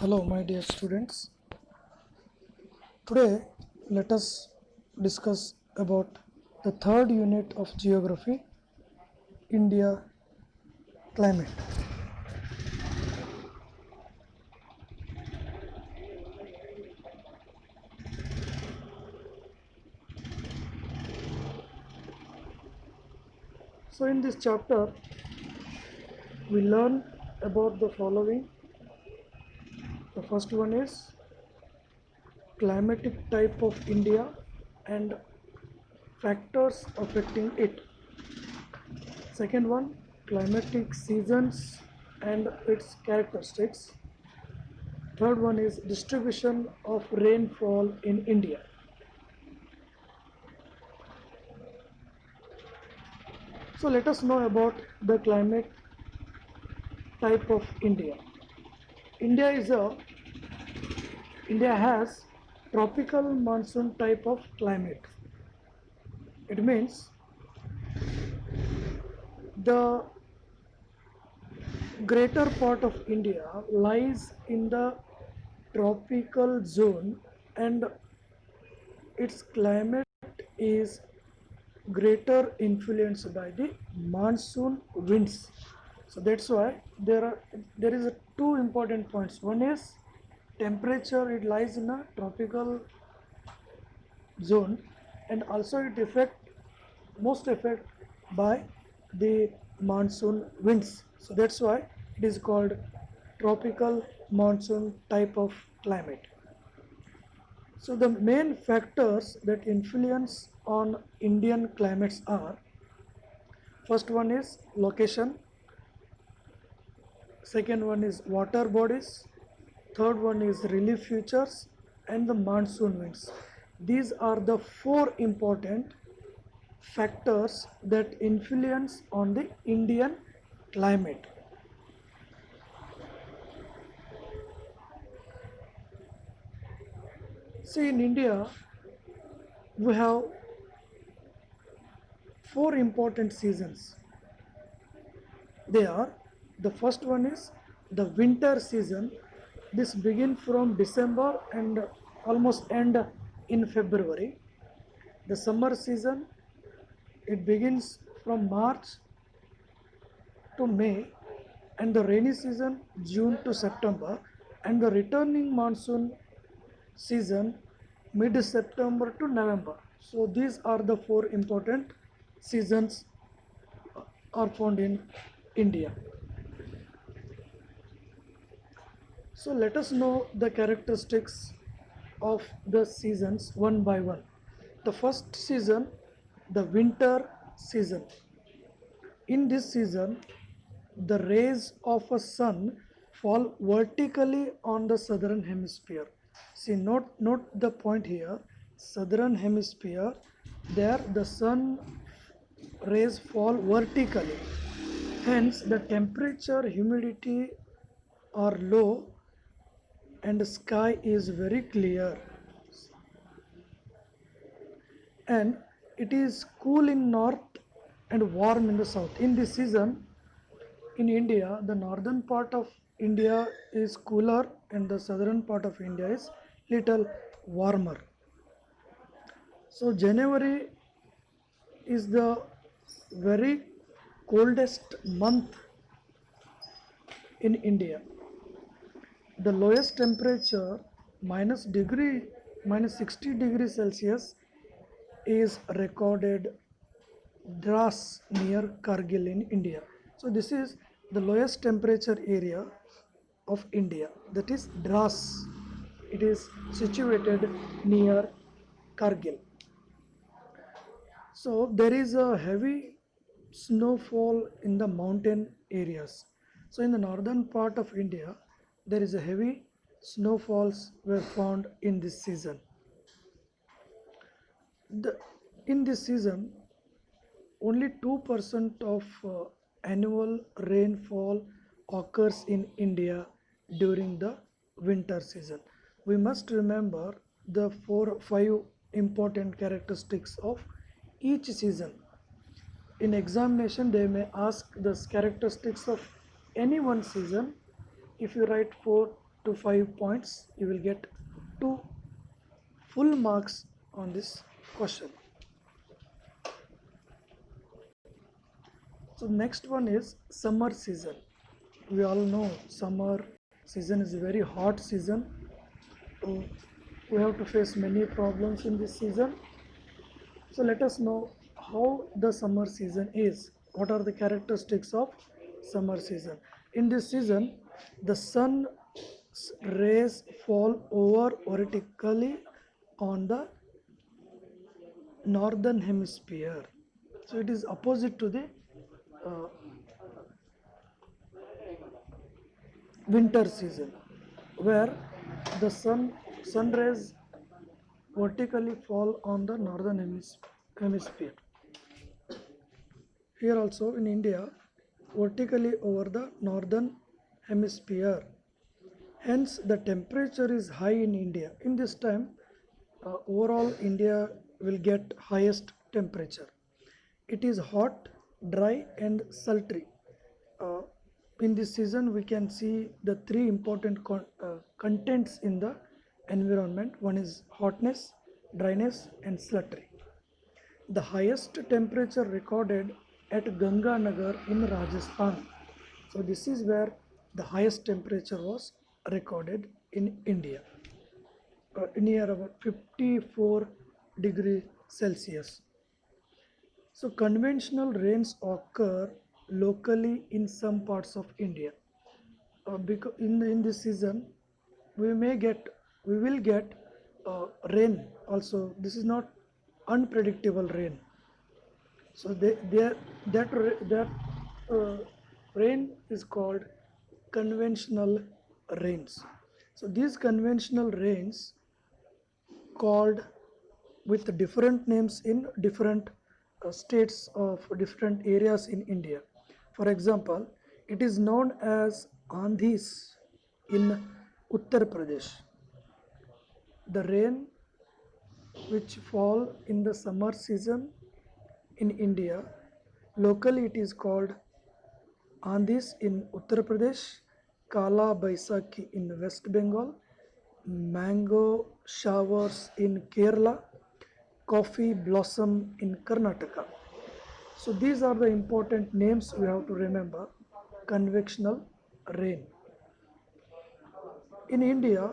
Hello, my dear students. Today, let us discuss about the third unit of geography, India climate. So, in this chapter, we learn about the following. The first one is climatic type of India and factors affecting it. Second one, climatic seasons and its characteristics. Third one is distribution of rainfall in India. So let us know about the climate type of India. India is a India has tropical monsoon type of climate. It means the greater part of India lies in the tropical zone and its climate is greater influenced by the monsoon winds. So that's why there is two important points. One is temperature, it lies in a tropical zone, and also it most affect by the monsoon winds. So that's why it is called tropical monsoon type of climate. So the main factors that influence on Indian climates are: first one is location, second one is water bodies, third one is relief features, and the monsoon winds. These are the four important factors that influence on the Indian climate. See, in India, we have four important seasons. They are: the first one is the winter season. This begin from December and almost end in February. The summer season, it begins from March to May, and the rainy season June to September, and the returning monsoon season mid September to November. So these are the four important seasons are found in India. So let us know the characteristics of the seasons one by one. The first season, the winter season. In this season, the rays of a sun fall vertically on the southern hemisphere. See, note the point here. Southern hemisphere, there the sun rays fall vertically. Hence, the temperature, humidity are low and sky is very clear, and it is cool in north and warm in the south. In this season in India, the northern part of India is cooler and the southern part of India is little warmer. So January is the very coldest month in India. The lowest temperature minus 60 degrees Celsius is recorded Dras near Kargil in India. So this is the lowest temperature area of India, that is Dras. It is situated near Kargil. So there is a heavy snowfall in the mountain areas. So in the northern part of India, there is a heavy snowfalls were found in this season. The, in this season, only 2% of annual rainfall occurs in India during the winter season. We must remember the 4 5 important characteristics of each season. In examination, they may ask the characteristics of any one season. If you write to 5 points. You will get 2 full marks on this question. So next one is summer season. We all know summer season is a very hot season. So we have to face many problems in this season. So let us know how the summer season is. What are the characteristics of summer season? In this season, the sun's rays fall over vertically on the northern hemisphere. So it is opposite to the uh, winter season, where the sun rays vertically fall on the northern hemisphere. Here also in India, vertically over the northern hemisphere. Hence, the temperature is high in India. In this time, overall India will get highest temperature. It is hot, dry, and sultry. Uh, in this season, we can see the three important contents in the environment. One is hotness, dryness, and slutry. The highest temperature recorded at Ganga Nagar in Rajasthan. So this is where the highest temperature was recorded in India, near about 54 degrees Celsius. So conventional rains occur locally in some parts of India. Because in this season, we may get we will get rain also. This is not unpredictable rain. So that uh, rain is called conventional rains. So these conventional rains called with different names in different states of different areas in India. For example, it is known as Andhis in Uttar Pradesh. The rain which fall in the summer season in India, locally it is called Andhis in Uttar Pradesh, Kala Baisakhi in West Bengal, mango showers in Kerala, coffee blossom in Karnataka. So these are the important names we have to remember. Convectional rain. In India,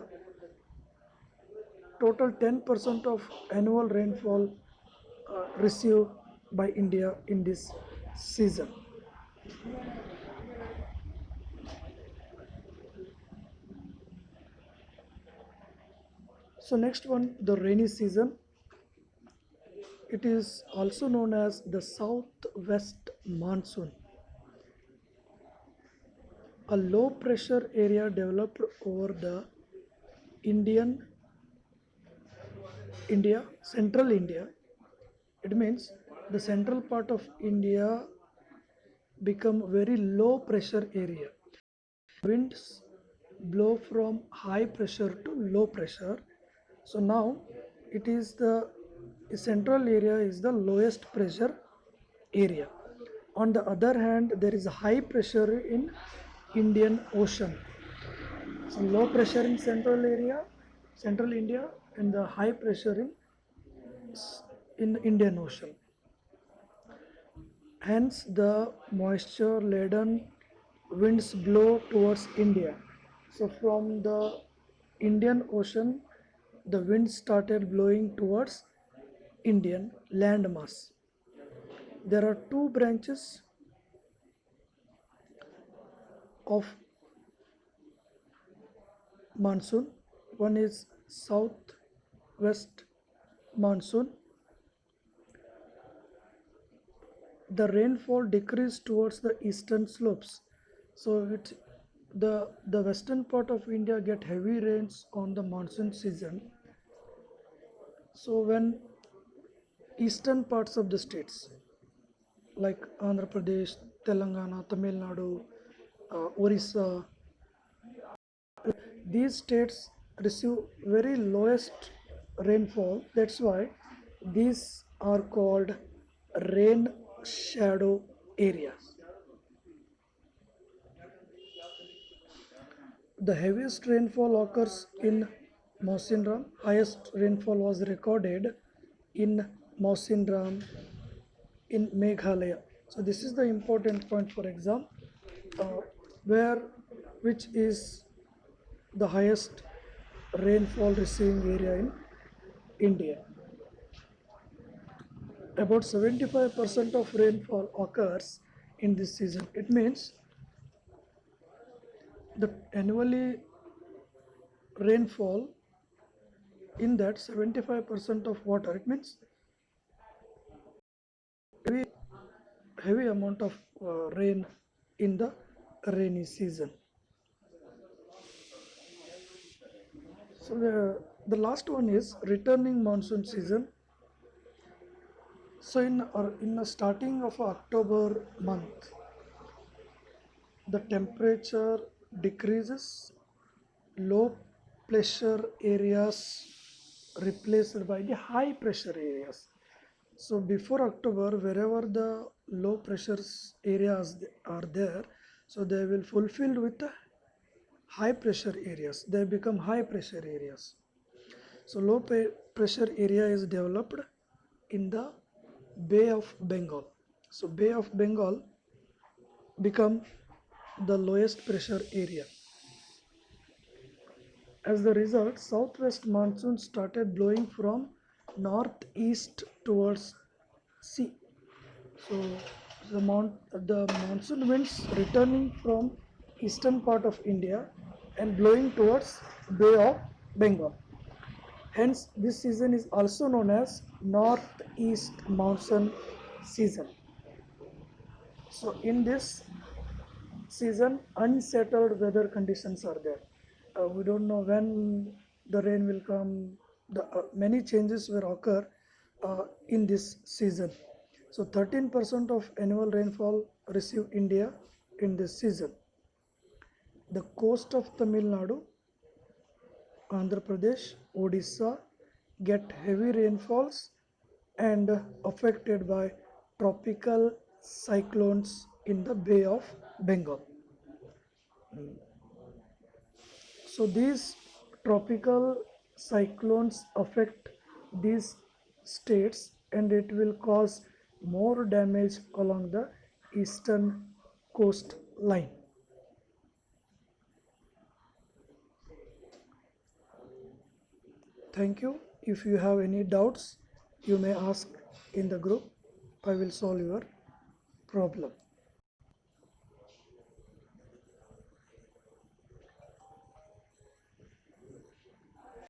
total 10% of annual rainfall received by India in this season. So next one, the rainy season. It is also known as the southwest monsoon. A low pressure area developed over the Indian India, central India. It means the central part of India become very low pressure area. Winds blow from high pressure to low pressure. So now it is the central area is the lowest pressure area. On the other hand, there is a high pressure in Indian Ocean. So low pressure in central area, central India, and the high pressure in Indian Ocean. Hence, the moisture laden winds blow towards India. So, from the Indian Ocean, the wind started blowing towards Indian landmass. There are two branches of monsoon. One is southwest monsoon. The rainfall decreased towards the eastern slopes. So the western part of India get heavy rains on the monsoon season. So when eastern parts of the states like Andhra Pradesh, Telangana, Tamil Nadu, Orissa, these states receive very lowest rainfall. That's why these are called rain shadow areas. The heaviest rainfall occurs in Mawsynram. Highest rainfall was recorded in Mawsynram in Meghalaya. So this is the important point for exam, uh, where which is the highest rainfall receiving area in India. About 75% of rainfall occurs in this season. It means the annually rainfall in that 75% of water. It means heavy, heavy amount of rain in the rainy season. So the last one is returning monsoon season. So in the starting of October month, the temperature decreases, low pressure areas replaced by the high pressure areas. So before October, wherever the low pressures areas are there, so they will fulfilled with the high pressure areas. They become high pressure areas. So pressure area is developed in the Bay of Bengal. So Bay of Bengal become the lowest pressure area. As the result, southwest monsoon started blowing from northeast towards sea. So the monsoon winds returning from eastern part of India and blowing towards Bay of Bengal. Hence, this season is also known as northeast monsoon season. So, in this season, unsettled weather conditions are there. We don't know when the rain will come. Many changes will occur in this season. So, 13% of annual rainfall receive India in this season. The coast of Tamil Nadu, Andhra Pradesh, Odisha get heavy rainfalls and affected by tropical cyclones in the Bay of Bengal. So these tropical cyclones affect these states and it will cause more damage along the eastern coastline. Thank you. If you have any doubts, you may ask in the group. I will solve your problem.